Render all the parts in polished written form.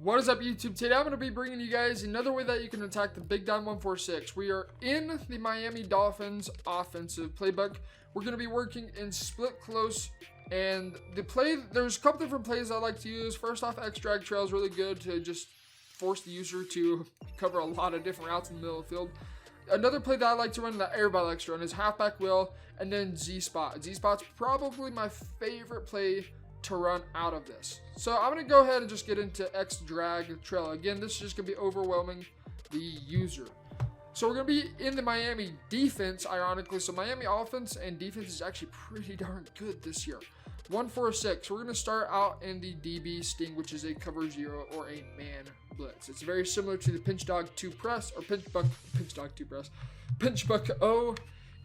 What is up, YouTube? Today I'm going to be bringing you guys another way that you can attack the Big Dime 146. We are in the Miami Dolphins offensive playbook. We're going to be working in split close, and there's a couple different plays I like to use. First off, X drag trail is really good to just force the user to cover a lot of different routes in the middle of the field. Another play that I like to run that everybody likes to run is halfback wheel and then Z-spot. Z-spot's probably my favorite play to run out of this. So I'm going to go ahead and just get into X drag trail. Again, this is just going to be overwhelming the user. So we're going to be in the Miami defense, ironically. So Miami offense and defense is actually pretty darn good this year. 1-4-6. We're going to start out in the DB sting, which is a cover 0 or a man blitz. It's very similar to the pinch dog 2 press or pinch buck 0,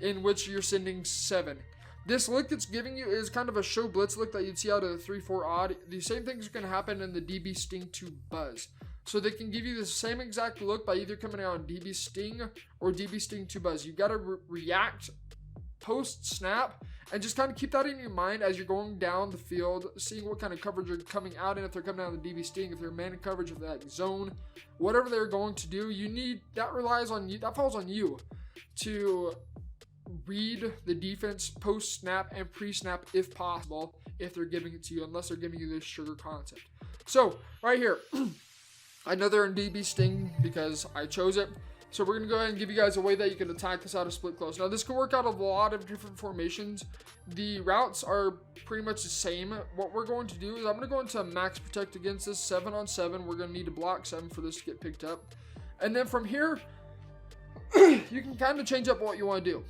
in which you're sending 7. This look it's giving you is kind of a show blitz look that you'd see out of the 3-4 odd. The same things are going to happen in the DB sting to buzz. So they can give you the same exact look by either coming out on DB sting or DB sting to buzz. You got to react post snap and just kind of keep that in your mind as you're going down the field, seeing what kind of coverage are coming out in. If they're coming out of the DB sting, if they're man coverage of that zone, whatever they're going to do, that relies on you. That falls on you to read the defense post snap and pre snap if possible, if they're giving it to you, unless they're giving you this sugar concept. So right here, I know they're in DB sting because I chose it. So we're going to go ahead and give you guys a way that you can attack this out of split close. Now this can work out of a lot of different formations. The routes are pretty much the same. What we're going to do is I'm going to go into max protect against this 7-on-7. We're going to need to block 7 for this to get picked up. And then from here, you can kind of change up what you want to do.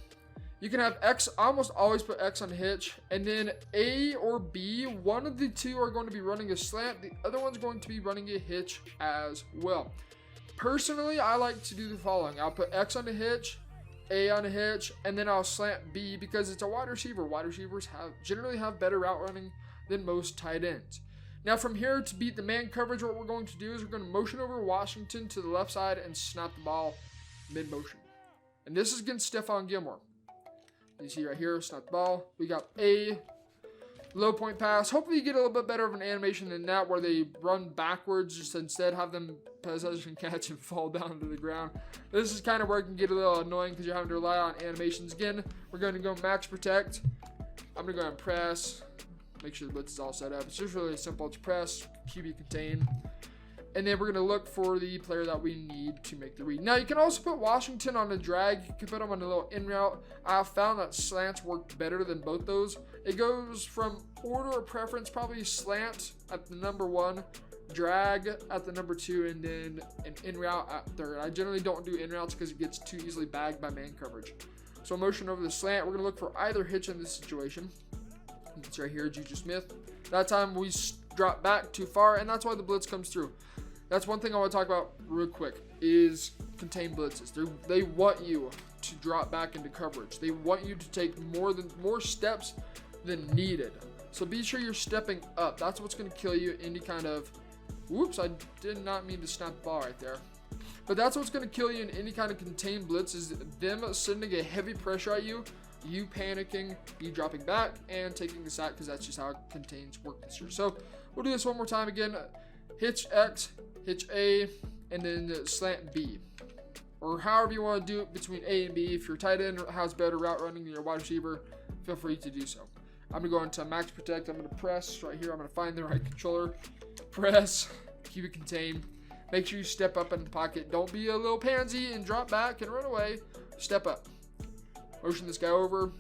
You can have X, I almost always put X on hitch, and then A or B, one of the two are going to be running a slant, the other one's going to be running a hitch as well. Personally, I like to do the following. I'll put X on a hitch, A on a hitch, and then I'll slant B because it's a wide receiver. Wide receivers generally have better route running than most tight ends. Now from here, to beat the man coverage, what we're going to do is we're going to motion over Washington to the left side and snap the ball mid-motion. And this is against Stephon Gilmore. You see right here, snap the ball. We got a low point pass. Hopefully you get a little bit better of an animation than that where they run backwards, just instead have them possession catch and fall down to the ground. This is kind of where it can get a little annoying because you're having to rely on animations. Again, we're going to go max protect. I'm going to go ahead and press. Make sure the blitz is all set up. It's just really simple. It's press, QB contain. And then we're going to look for the player that we need to make the read. Now, you can also put Washington on a drag. You can put him on a little in route. I've found that slants work better than both those. It goes from order of preference, probably slant at the number 1, drag at the number 2, and then an in route at 3rd. I generally don't do in routes because it gets too easily bagged by man coverage. So motion over the slant. We're going to look for either hitch in this situation. It's right here, Juju Smith. That time we drop back too far, and that's why the blitz comes through. That's one thing I want to talk about real quick is contain blitzes. They want you to drop back into coverage. They want you to take more steps than needed. So be sure you're stepping up. That's what's going to kill you any kind of, whoops, I did not mean to snap the ball right there. But that's what's going to kill you in any kind of contained blitz is them sending a heavy pressure at you, you panicking, you dropping back, and taking the sack because that's just how contains work this year. So we'll do this one more time again. Hitch X, hitch A, and then slant B. Or however you want to do it between A and B. If your tight end has better route running than your wide receiver, feel free to do so. I'm going to go into max protect. I'm going to press right here. I'm going to find the right controller. Press, keep it contained. Make sure you step up in the pocket. Don't be a little pansy and drop back and run away. Step up. Motion this guy over.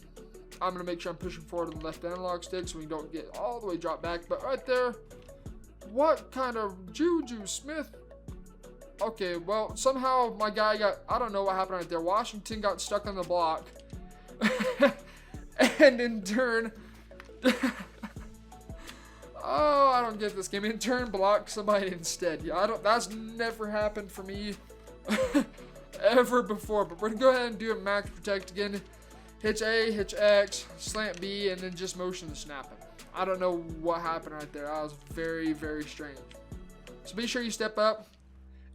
I'm going to make sure I'm pushing forward on the left analog stick so we don't get all the way drop back. But right there, what kind of Juju Smith? Okay, well, somehow my guy I don't know what happened right there. Washington got stuck on the block. And in turn, oh, I don't get this game. In turn, block somebody instead. Yeah, that's never happened for me ever before. But we're going to go ahead and do a max protect again. Hitch A, hitch X, slant B, and then just motion to snap it. I don't know what happened right there. That was very, very strange. So be sure you step up,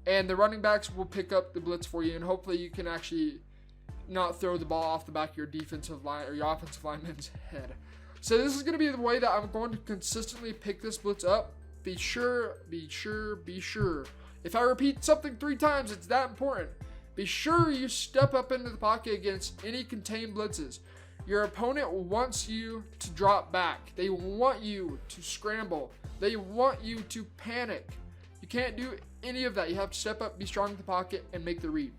and the running backs will pick up the blitz for you, and hopefully you can actually not throw the ball off the back of your defensive line or your offensive lineman's head. So this is going to be the way that I'm going to consistently pick this blitz up be sure. If I repeat something 3 times, it's that important. Be sure you step up into the pocket against any contained blitzes. Your opponent wants you to drop back. They want you to scramble. They want you to panic. You can't do any of that. You have to step up, be strong in the pocket, and make the read.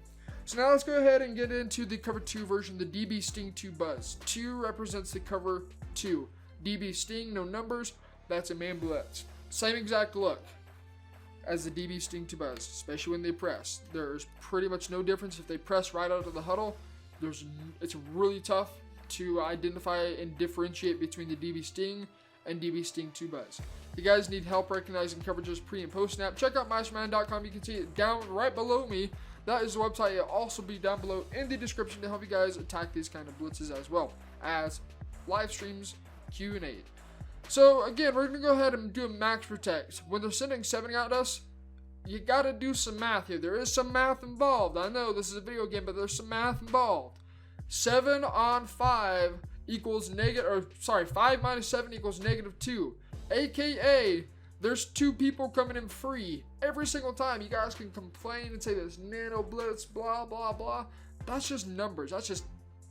So now let's go ahead and get into the cover 2 version, the DB Sting 2 Buzz. 2 represents the cover 2. DB Sting, no numbers, that's a man blitz. Same exact look as the DB Sting 2 Buzz, especially when they press. There's pretty much no difference if they press right out of the huddle. It's really tough to identify and differentiate between the DB Sting and DB Sting 2 Buzz. If you guys need help recognizing coverages pre and post snap, check out MasterMadden.com. You can see it down right below me. That is the website. It'll also be down below in the description to help you guys attack these kind of blitzes as well as live streams, Q&A. So again, we're going to go ahead and do a max protect. When they're sending 7 at us, you got to do some math here. There is some math involved. I know this is a video game, but there's some math involved. 7 on 5 equals 5 minus 7 equals -2. AKA, there's 2 people coming in free every single time. You guys can complain and say this nano blitz, blah, blah, blah. That's just numbers. That's just,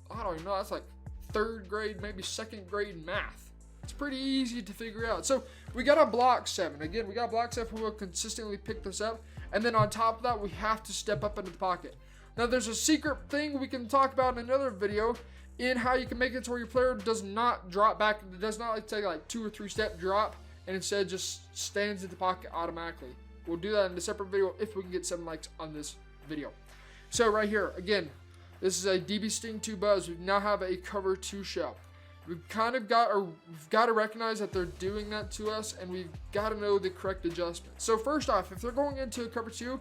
I don't even know, that's like 3rd grade, maybe 2nd grade math. It's pretty easy to figure out. So we got to block 7. Again, we got to block 7. We'll consistently pick this up. And then on top of that, we have to step up into the pocket. Now, there's a secret thing we can talk about in another video in how you can make it to where your player does not drop back. It does not take like 2 or 3 step drop and instead just stands in the pocket automatically. We'll do that in a separate video if we can get 7 likes on this video. So right here, again, this is a DB Sting 2 Buzz. We now have a cover 2 shell. We've got to recognize that they're doing that to us, and we've got to know the correct adjustment. So first off, if they're going into a cover 2,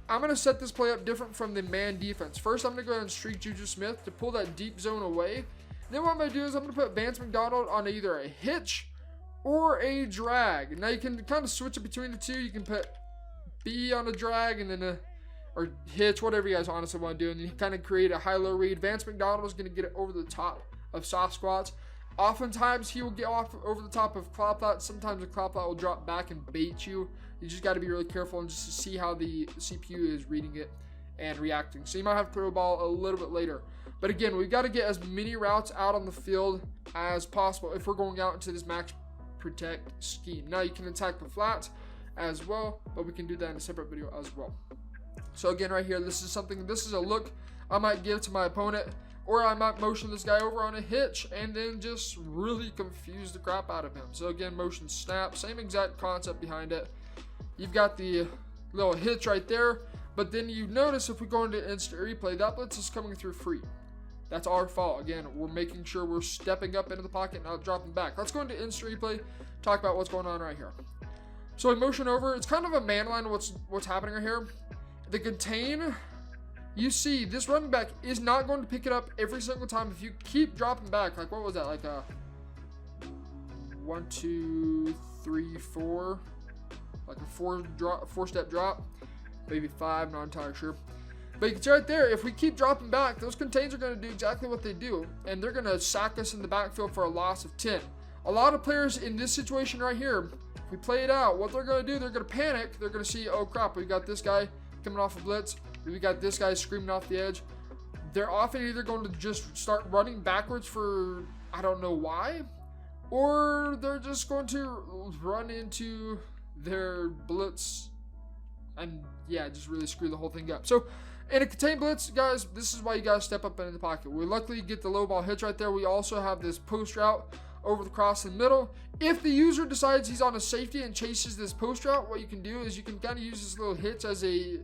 I'm going to set this play up different from the man defense. First, I'm going to go ahead and streak Juju Smith to pull that deep zone away. Then what I'm going to do is I'm going to put Vance McDonald on either a hitch or a drag. Now you can kind of switch it between the 2. You can put B on a drag and then or hitch, whatever you guys honestly want to do, and you kind of create a high-low read. Vance McDonald is going to get it over the top of soft squats. Oftentimes, he will get off over the top of claw flat. Sometimes the claw flat will drop back and bait you. You just got to be really careful and just to see how the CPU is reading it and reacting. So you might have to throw a ball a little bit later. But again, we've got to get as many routes out on the field as possible if we're going out into this max protect scheme. Now you can attack the flats as well, but we can do that in a separate video as well. So again, right here, this is a look I might give to my opponent. Or I might motion this guy over on a hitch and then just really confuse the crap out of him. So again, motion snap, same exact concept behind it. You've got the little hitch right there, but then you notice if we go into instant replay, that blitz is coming through free. That's our fault. Again, we're making sure we're stepping up into the pocket, not dropping back. Let's go into instant replay, talk about what's going on right here. So I motion over. It's kind of a man line what's happening right here. The contain, you see this running back is not going to pick it up every single time. If you keep dropping back, like what was that, like a 1, 2, 3, 4, like a 4-step drop, maybe 5, not entirely sure. But you can see right there, if we keep dropping back, those contains are going to do exactly what they do, and they're going to sack us in the backfield for a loss of 10. A lot of players in this situation right here, if we play it out, what they're going to do, they're going to panic. They're going to see, oh crap, we got this guy coming off a blitz. We got this guy screaming off the edge. They're often either going to just start running backwards for, I don't know why, or they're just going to run into their blitz and, yeah, just really screw the whole thing up. So, in a contained blitz, guys, this is why you guys step up into the pocket. We luckily get the low ball hitch right there. We also have this post route over the cross in the middle. If the user decides he's on a safety and chases this post route, what you can do is you can kind of use this little hitch as a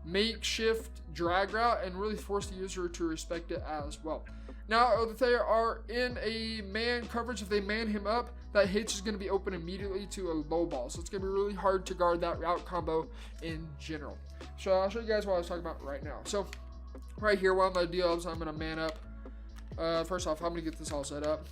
makeshift drag route and really force the user to respect it as well. Now, if they are in a man coverage, if they man him up, that hitch is going to be open immediately to a low ball. So it's going to be really hard to guard that route combo in general. So I'll show you guys what I was talking about right now. So right here, what I'm going to do is I'm going to man up. First off, I'm going to get this all set up.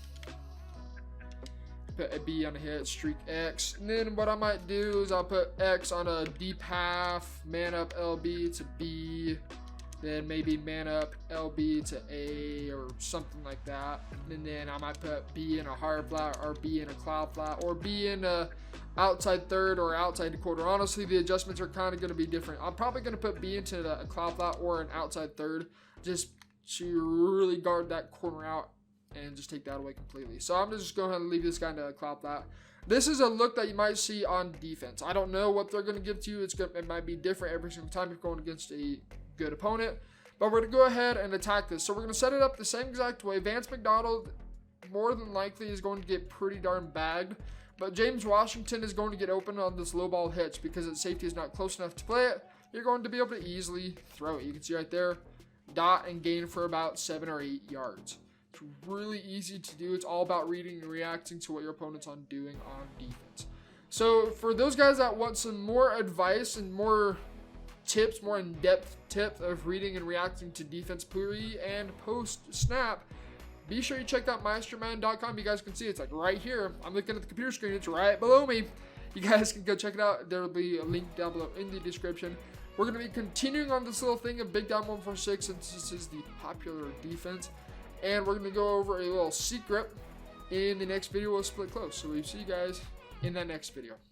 Put a B on a hit, streak X. And then what I might do is I'll put X on a deep half, man up LB to B, Then maybe man up LB to A or something like that. And then I might put B in a hard flat or B in a cloud flat or B in a outside third or outside quarter. Honestly, the adjustments are kind of going to be different. I'm probably going to put B into a cloud flat or an outside third just to really guard that corner out and just take that away completely. So I'm just going to leave this guy into a cloud flat. This is a look that you might see on defense. I don't know what they're going to give to you. It might be different every single time you're going against a good opponent. But we're going to go ahead and attack this. So we're going to set it up the same exact way. Vance McDonald more than likely is going to get pretty darn bagged. But James Washington is going to get open on this low ball hitch because its safety is not close enough to play it. You're going to be able to easily throw it. You can see right there, dot and gain for about 7 or 8 yards. It's really easy to do. It's all about reading and reacting to what your opponent's doing on defense. So for those guys that want some more advice and more tips, more in-depth tips of reading and reacting to defense pre and post snap, be sure you check out MasterMadden.com. You guys can see it's like right here. I'm looking at the computer screen. It's right below me. You guys can go check it out. There will be a link down below in the description. We're going to be continuing on this little thing of Big Down 146 since this is the popular defense. And we're going to go over a little secret in the next video of Split Close. So we'll see you guys in that next video.